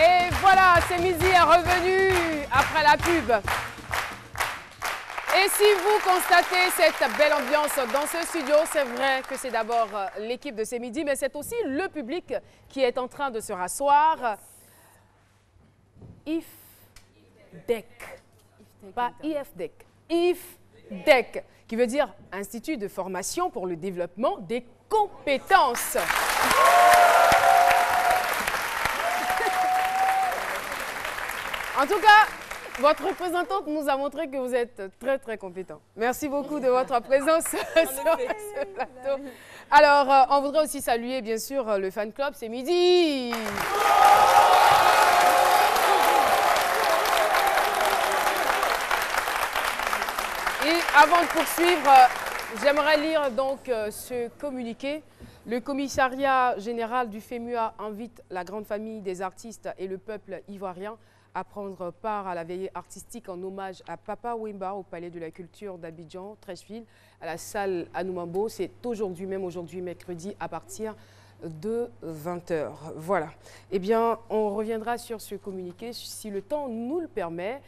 Et voilà, c'est midi est revenu après la pub. Et si vous constatez cette belle ambiance dans ce studio, c'est vrai que c'est d'abord l'équipe de C'est Midi, mais c'est aussi le public qui est en train de se rasseoir. IFDEC, pas IFDEC, IFDEC, qui veut dire Institut de formation pour le développement des compétences. En tout cas, votre représentante nous a montré que vous êtes très compétent. Merci beaucoup de votre présence sur ce plateau. Alors, on voudrait aussi saluer bien sûr le fan club C'est Midi. Et avant de poursuivre, j'aimerais lire donc ce communiqué. Le commissariat général du FEMUA invite la grande famille des artistes et le peuple ivoirien à prendre part à la veillée artistique en hommage à Papa Wemba au Palais de la Culture d'Abidjan, Treichville, à la salle Anoumambo. C'est aujourd'hui, même aujourd'hui, mercredi, à partir de 20 h. Voilà. Eh bien, on reviendra sur ce communiqué si le temps nous le permet.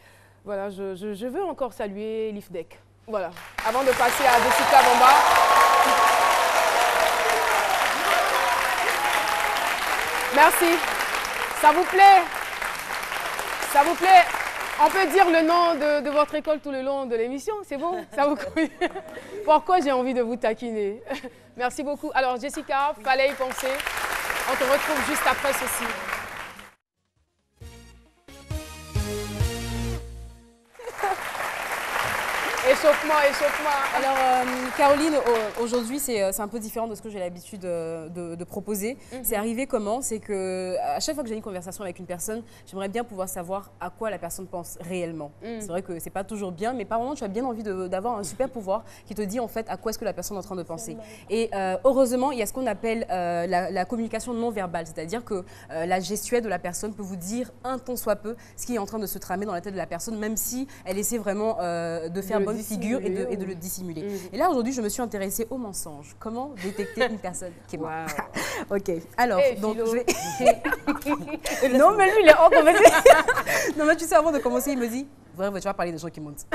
Voilà, je veux encore saluer l'IFDEC. Voilà, avant de passer à Jessica Bamba. Merci. Ça vous plaît? Ça vous plaît? On peut dire le nom de votre école tout le long de l'émission, c'est bon? Ça vous convient? Pourquoi j'ai envie de vous taquiner? Merci beaucoup. Alors Jessica, fallait y penser. On te retrouve juste après ceci. Échauffement. Alors, Caroline, aujourd'hui, c'est un peu différent de ce que j'ai l'habitude de proposer. C'est arrivé comment? C'est que à chaque fois que j'ai une conversation avec une personne, j'aimerais bien pouvoir savoir à quoi la personne pense réellement. C'est vrai que c'est pas toujours bien, mais par moment, tu as bien envie d'avoir un super pouvoir qui te dit en fait à quoi est-ce que la personne est en train de penser. Et heureusement, il y a ce qu'on appelle la communication non verbale, c'est-à-dire que la gestuelle de la personne peut vous dire un tant soit peu ce qui est en train de se tramer dans la tête de la personne, même si elle essaie vraiment de faire bonne figure et de le dissimuler. Et là, aujourd'hui, je me suis intéressée au mensonge. Comment détecter une personne qui est morte? Ok, alors, donc je vais... Non, mais lui, il est hors conversation. Non, mais tu sais, avant de commencer, il me dit, vrai, tu vas parler des gens qui montent.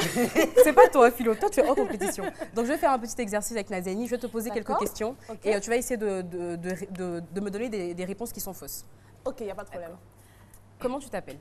C'est pas toi, Philo, toi, tu es hors compétition. Donc, je vais faire un petit exercice avec Naziani. Je vais te poser quelques questions et tu vas essayer de me donner des réponses qui sont fausses. Ok, il n'y a pas de problème. Comment tu t'appelles?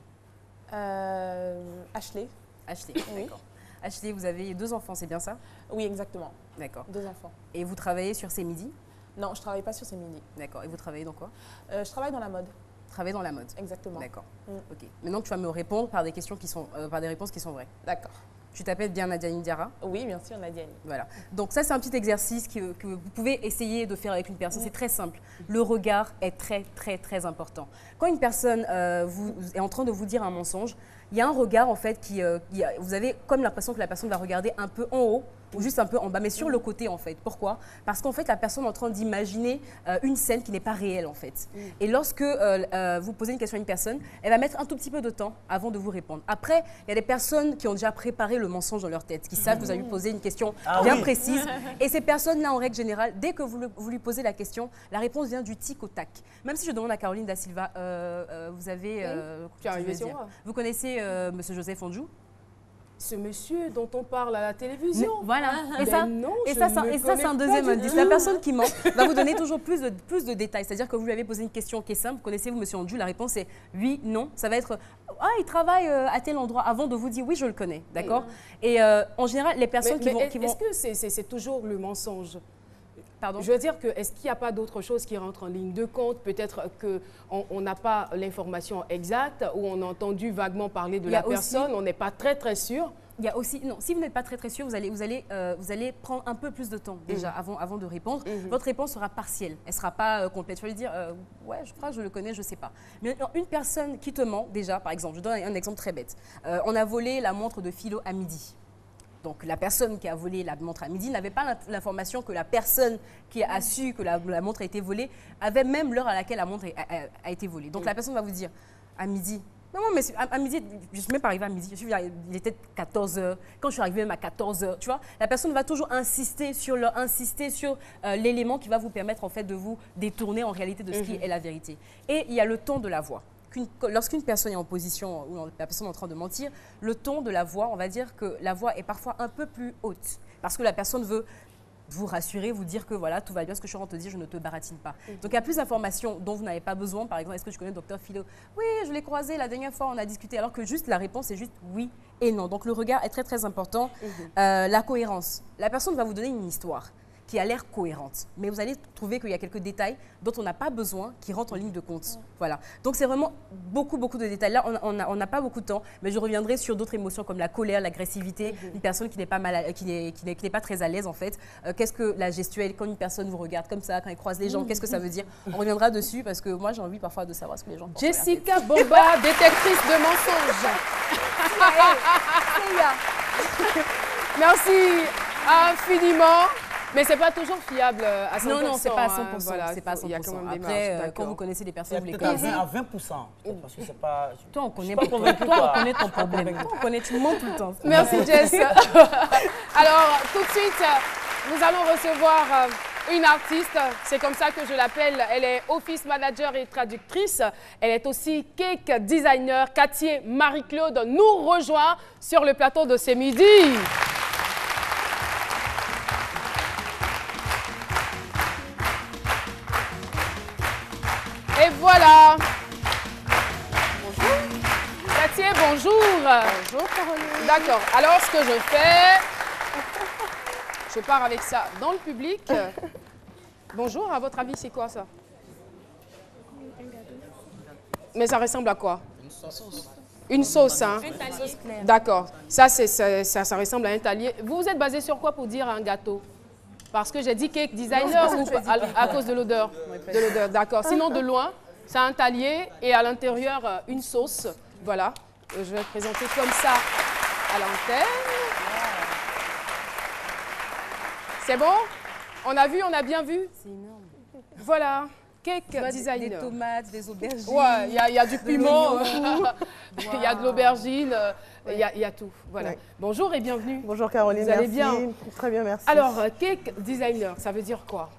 Ashley. Ashley, Oui. d'accord. Ashley, vous avez 2 enfants, c'est bien ça? Oui, exactement. D'accord. 2 enfants. Et vous travaillez sur C'est Midi? Non, je ne travaille pas sur C'est Midi. D'accord. Et vous travaillez dans quoi? Je travaille dans la mode. Travaillez dans la mode? Exactement. D'accord. Ok. Maintenant, tu vas me répondre par des questions qui sont, par des réponses qui sont vraies. D'accord. Tu t'appelles bien Nadiani Diarra? Oui, bien sûr, Nadiani. Voilà. Donc ça, c'est un petit exercice que vous pouvez essayer de faire avec une personne. C'est très simple. Le regard est très important. Quand une personne est en train de vous dire un mensonge, il y a un regard en fait vous avez comme l'impression que la personne va regarder un peu en haut ou juste un peu en bas, mais sur le côté en fait. Pourquoi? Parce qu'en fait, la personne est en train d'imaginer une scène qui n'est pas réelle en fait. Et lorsque vous posez une question à une personne, elle va mettre un tout petit peu de temps avant de vous répondre. Après, il y a des personnes qui ont déjà préparé le mensonge dans leur tête, qui savent que vous allez lui poser une question bien précise. Et ces personnes-là, en règle générale, dès que vous lui posez la question, la réponse vient du tic au tac. Même si je demande à Caroline Da Silva, vous avez... Tu es arrivée sur moi. Vous connaissez Monsieur Joseph Ondjou? Ce monsieur dont on parle à la télévision. Voilà. Et ça, c'est un deuxième indice. La personne qui ment va vous donner toujours plus de détails. C'est-à-dire que vous lui avez posé une question qui est simple. Connaissez-vous Monsieur Ondjou? La réponse est oui, non. Ça va être ah, il travaille à tel endroit avant de vous dire oui, je le connais. D'accord? Et en général, les personnes qui vont... Est-ce que c'est toujours le mensonge? Pardon? Je veux dire que est-ce qu'il n'y a pas d'autre chose qui rentre en ligne de compte? Peut-être qu'on n'a pas l'information exacte ou on a entendu vaguement parler de la personne, on n'est pas très sûr. Il y a aussi, non, si vous n'êtes pas très sûr, vous allez prendre un peu plus de temps déjà avant de répondre. Votre réponse sera partielle, elle ne sera pas complète. Je vais lui dire, ouais, je crois que je le connais, je ne sais pas. Mais une personne qui te ment déjà, par exemple, je donne un exemple très bête. On a volé la montre de Philo à midi. Donc, la personne qui a volé la montre à midi n'avait pas l'information que la personne qui a su que la montre a été volée avait même l'heure à laquelle la montre a été volée. Donc, la personne va vous dire, à midi, non, mais à midi, je ne suis même pas arrivée à midi, il était 14 h. Quand je suis arrivée même à 14 h, tu vois, la personne va toujours insister sur l'élément qui va vous permettre en fait de vous détourner en réalité de ce qui est la vérité. Et il y a le ton de la voix. lorsqu'une personne est en position où la personne est en train de mentir, le ton de la voix, on va dire que la voix est parfois un peu plus haute. Parce que la personne veut vous rassurer, vous dire que voilà, tout va bien, ce que je suis en train de te dire, je ne te baratine pas. Donc il y a plus d'informations dont vous n'avez pas besoin. Par exemple, est-ce que je connais le docteur Philo? Oui, je l'ai croisé la dernière fois, on a discuté. Alors que juste la réponse est juste oui et non. Donc le regard est très très important. La cohérence. La personne va vous donner une histoire qui a l'air cohérente. Mais vous allez trouver qu'il y a quelques détails dont on n'a pas besoin qui rentrent en ligne de compte. Voilà. Donc c'est vraiment beaucoup de détails. Là, on n'a pas beaucoup de temps, mais je reviendrai sur d'autres émotions comme la colère, l'agressivité, une personne qui n'est pas, qui n'est pas très à l'aise en fait. Qu'est-ce que la gestuelle, quand une personne vous regarde comme ça, quand elle croise les jambes, qu'est-ce que ça veut dire? On reviendra dessus parce que moi j'ai envie parfois de savoir ce que les gens pensent. Jessica Bomba, détectrice de mensonges. Merci infiniment. Mais c'est pas toujours fiable à 100%. Non, c'est pas à 100%. Hein, voilà, c'est pas à 100%. Il y a quand même des Après, marges, quand vous connaissez des personnes, vous les peut-être connaissez. à 20%. Parce que c'est pas... Toi, on connaît, pas convaincu, toi, quoi. on connaît ton problème. Toi, on connaît, tu mens tout le temps. Merci Jess. Alors, tout de suite, nous allons recevoir une artiste. C'est comme ça que je l'appelle. Elle est office manager et traductrice. Elle est aussi cake designer. Cathy Marie-Claude nous rejoint sur le plateau de ce midi. Et voilà. Bonjour. Cathy, bonjour. Bonjour Caroline. D'accord. Alors, ce que je fais, je pars avec ça dans le public. Bonjour, à votre avis, c'est quoi ça? Mais ça ressemble à quoi? Une sauce. Une sauce, hein? D'accord. Ça ressemble à un talier. Vous êtes basé sur quoi pour dire un gâteau? Parce que j'ai dit cake designer ou à cause de l'odeur? De l'odeur, d'accord. Sinon, de loin, c'est un talier et à l'intérieur, une sauce. Voilà. Je vais présenter comme ça à l'antenne. C'est bon? On a vu, on a bien vu? C'est énorme. Voilà. Cake designer. Des tomates, des aubergines. Ouais, il y a du piment, il y a de l'aubergine, il y a tout. Voilà. Ouais. Bonjour et bienvenue. Bonjour Caroline, vous allez merci. Bien? Très bien, merci. Alors, cake designer, ça veut dire quoi?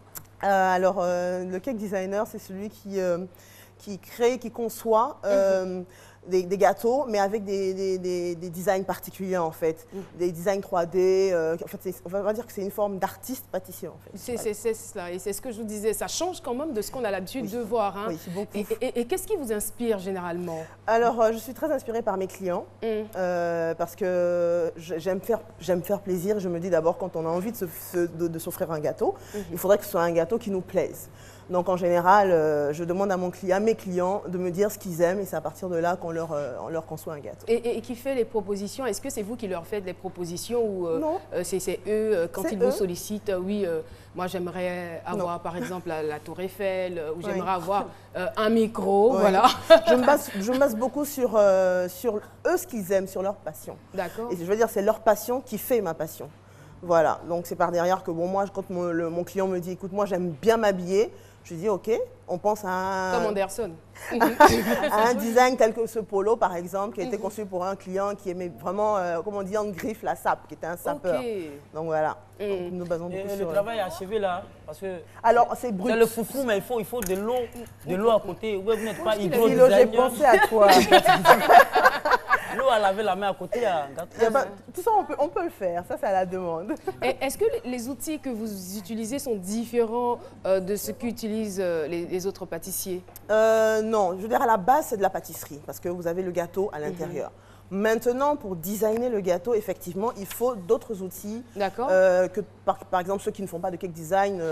Le cake designer, c'est celui qui crée, qui conçoit des gâteaux, mais avec des designs particuliers en fait. Des designs 3D. En fait, on va dire que c'est une forme d'artiste pâtissier en fait. C'est cela, et c'est ce que je vous disais. Ça change quand même de ce qu'on a l'habitude de voir. Hein. Oui, c'est beaucoup. Et qu'est-ce qui vous inspire généralement? Alors, je suis très inspirée par mes clients parce que j'aime faire plaisir. Je me dis d'abord, quand on a envie de s'offrir un gâteau, il faudrait que ce soit un gâteau qui nous plaise. Donc en général, je demande à mes clients de me dire ce qu'ils aiment et c'est à partir de là qu'on leur conçoit un gâteau. Et qui fait les propositions? Est-ce que c'est vous qui leur faites les propositions ou non. C'est eux, quand ils vous sollicitent, oui, moi j'aimerais avoir par exemple la Tour Eiffel ou j'aimerais avoir un micro, voilà. Je me base beaucoup sur eux, ce qu'ils aiment, sur leur passion. D'accord. Et je veux dire, c'est leur passion qui fait ma passion. Voilà, donc c'est par derrière que bon, moi, quand mon client me dit, écoute, moi j'aime bien m'habiller, je lui dis, ok, on pense à Comme Anderson. à un design tel que ce polo, par exemple, qui a été conçu pour un client qui aimait vraiment, comme on dit en griffe, la sape, qui était un sapeur. Donc voilà, donc, nous basons beaucoup sur... Le travail est achevé là, parce que... Alors, c'est brut. C'est le foufou, mais il faut de l'eau à côté. Ouais, vous n'êtes pas Philo, j'ai pensé à toi. L'eau à laver la main à côté, à gâteau. Tout ça, on peut le faire, ça, c'est à la demande. Est-ce que les outils que vous utilisez sont différents de ce qu'utilisent les autres pâtissiers? Non, je veux dire, à la base, c'est de la pâtisserie, parce que vous avez le gâteau à l'intérieur. Maintenant, pour designer le gâteau, effectivement, il faut d'autres outils que, par exemple, ceux qui ne font pas de cake design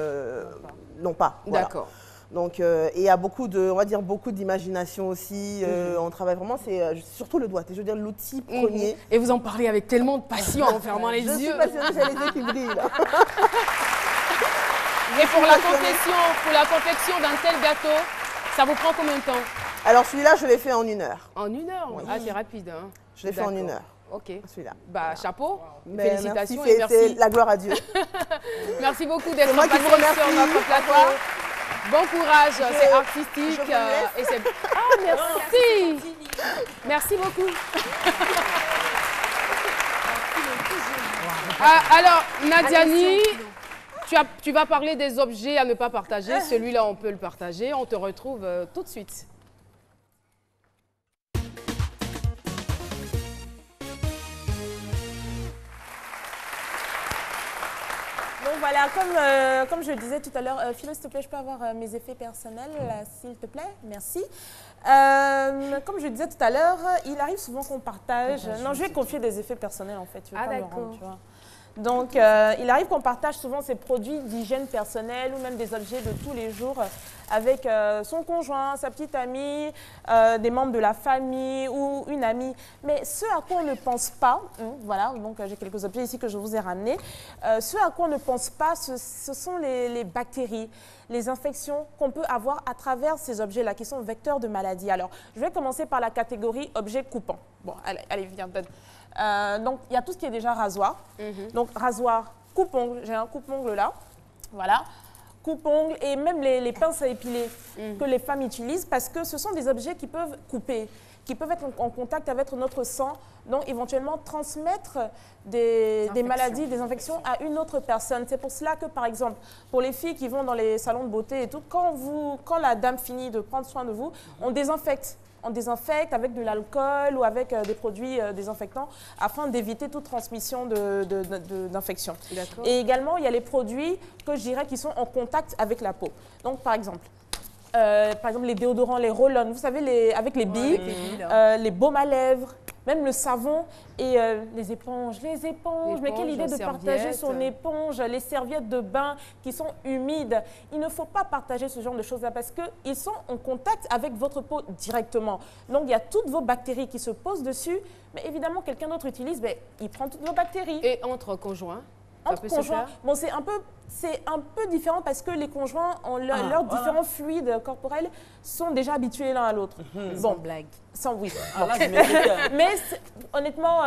n'ont pas. Voilà. D'accord. Donc, et il y a beaucoup d'imagination aussi. On travaille vraiment, c'est surtout le doigté. Je veux dire, l'outil premier. Et vous en parlez avec tellement de passion en fermant les yeux. Je suis passionnée, j'ai les yeux qui brillent. Et pour la confection d'un tel gâteau, ça vous prend combien de temps? Alors, celui-là, je l'ai fait en 1 heure. En 1 heure? Oui. Ah, c'est rapide. Hein. Je l'ai fait en 1 heure. Ok. Celui-là. Bah, voilà. Chapeau. Mais félicitations merci, et merci. La gloire à Dieu. Merci beaucoup d'être passé sur notre plateau. Bon courage, c'est artistique. Et c'est... Ah, merci. Merci beaucoup. Alors, Nadiani, tu vas parler des objets à ne pas partager. Celui-là, on peut le partager. On te retrouve tout de suite. Donc voilà, comme je le disais tout à l'heure, Philo, s'il te plaît, je peux avoir mes effets personnels, s'il te plaît? Merci. Comme je le disais tout à l'heure, il arrive souvent qu'on partage. Non, je vais confier des effets personnels en fait. Tu veux pas me rendre, tu vois. Donc, il arrive qu'on partage souvent ces produits d'hygiène personnelle ou même des objets de tous les jours avec son conjoint, sa petite amie, des membres de la famille ou une amie. Mais ce à quoi on ne pense pas, voilà, donc j'ai quelques objets ici que je vous ai ramenés, ce à quoi on ne pense pas, ce sont les bactéries, les infections qu'on peut avoir à travers ces objets-là qui sont vecteurs de maladies. Alors, je vais commencer par la catégorie objets coupants. Bon, allez viens, donne. Donc, il y a tout ce qui est déjà rasoir. Donc, rasoir, coupe-ongle. J'ai un coupe-ongle là. Voilà. Coupe-ongle et même les pinces à épiler que les femmes utilisent parce que ce sont des objets qui peuvent couper, qui peuvent être en contact avec notre sang, donc éventuellement transmettre des maladies, des infections à une autre personne. C'est pour cela que, par exemple, pour les filles qui vont dans les salons de beauté et tout, quand la dame finit de prendre soin de vous, on désinfecte. On désinfecte avec de l'alcool ou avec des produits désinfectants afin d'éviter toute transmission d'infection. Et également, il y a les produits que je dirais qui sont en contact avec la peau. Donc, par exemple, les déodorants, les roll-on, vous savez, avec les billes, les baumes à lèvres, même le savon et les éponges. Les éponges, mais quelle idée de partager son éponge, les serviettes de bain qui sont humides. Il ne faut pas partager ce genre de choses-là parce qu'ils sont en contact avec votre peau directement. Donc, il y a toutes vos bactéries qui se posent dessus, mais évidemment, quelqu'un d'autre utilise, il prend toutes vos bactéries. Et entre conjoints? Entre conjoints, bon, c'est un peu différent parce que les conjoints, leurs différents fluides corporels sont déjà habitués l'un à l'autre. Bon, blague. Oui. Mais honnêtement,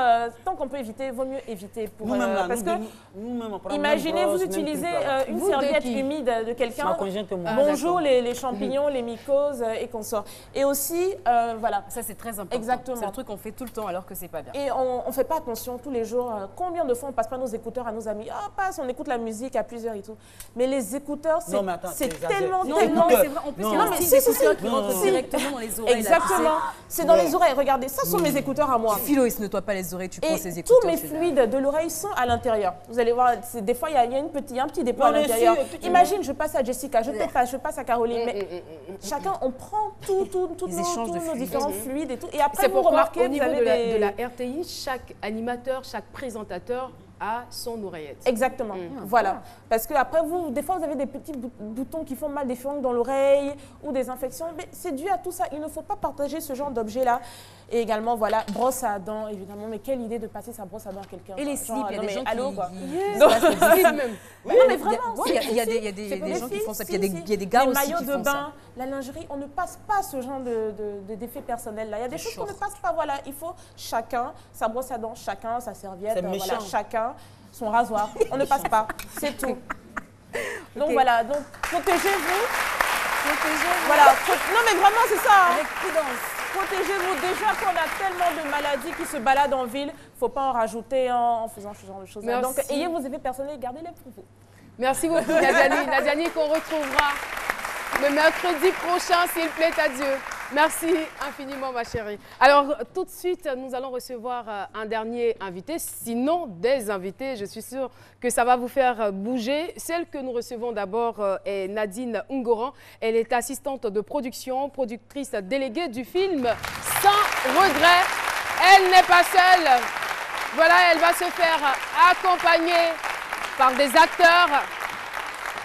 tant qu'on peut éviter, vaut mieux éviter. Parce que, imaginez, vous utilisez une serviette humide de quelqu'un. Bonjour les champignons, les mycoses et consorts. Et aussi, voilà. Ça, c'est très important. Exactement. C'est un truc qu'on fait tout le temps alors que c'est pas bien. Et on ne fait pas attention tous les jours. Combien de fois on passe pas nos écouteurs à nos amis? Ah, passe, on écoute la musique à plusieurs et tout. Mais les écouteurs, c'est tellement... Non, mais c'est vrai. En plus, il y a des écouteurs qui rentrent directement dans les oreilles. Exactement. C'est dans les oreilles. Regardez, ça sont mes écouteurs à moi. Philo, il ne se nettoie pas les oreilles, tu prends ses écouteurs. Tous mes fluides de l'oreille sont à l'intérieur. Vous allez voir, des fois, il y a un petit dépôt à l'intérieur. Imagine, je passe à Jessica, je passe à Caroline. Mais chacun, on prend tous nos différents fluides et tout. Et après, vous remarquez, au niveau de la RTI, chaque animateur, chaque présentateur à son oreillette. Exactement, voilà. Parce que après des fois vous avez des petits boutons qui font mal, des furoncles dans l'oreille ou des infections. Mais c'est dû à tout ça. Il ne faut pas partager ce genre d'objet-là. Et également, voilà, brosse à dents, évidemment. Mais quelle idée de passer sa brosse à dents à quelqu'un. Et les slips, il y a des gens qui... Non, mais vraiment. Il y a des gens qui font ça. Il y a des gars aussi qui font ça. Les maillots de bain, la lingerie, on ne passe pas ce genre d'effets personnels là. Il y a des choses qu'on ne passe pas. Voilà, il faut chacun sa brosse à dents, chacun sa serviette, voilà, chacun son rasoir. On ne passe pas, c'est tout. Donc voilà, donc protégez-vous. Voilà, non mais vraiment c'est ça. Avec prudence. Protégez-vous. Déjà qu'on a tellement de maladies qui se baladent en ville, il ne faut pas en rajouter en faisant ce genre de choses. Donc ayez vos effets personnels, gardez-les pour vous. Merci beaucoup Nadiani. Nadiani qu'on retrouvera le mercredi prochain, s'il plaît à Dieu. Merci infiniment, ma chérie. Alors, tout de suite, nous allons recevoir un dernier invité, sinon des invités. Je suis sûre que ça va vous faire bouger. Celle que nous recevons d'abord est Nadine Ungoran. Elle est assistante de production, productrice déléguée du film Sans regret. Elle n'est pas seule. Voilà, elle va se faire accompagner par des acteurs.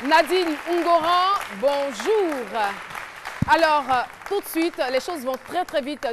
Nadine Ungoran, bonjour. Alors, tout de suite, les choses vont très très vite.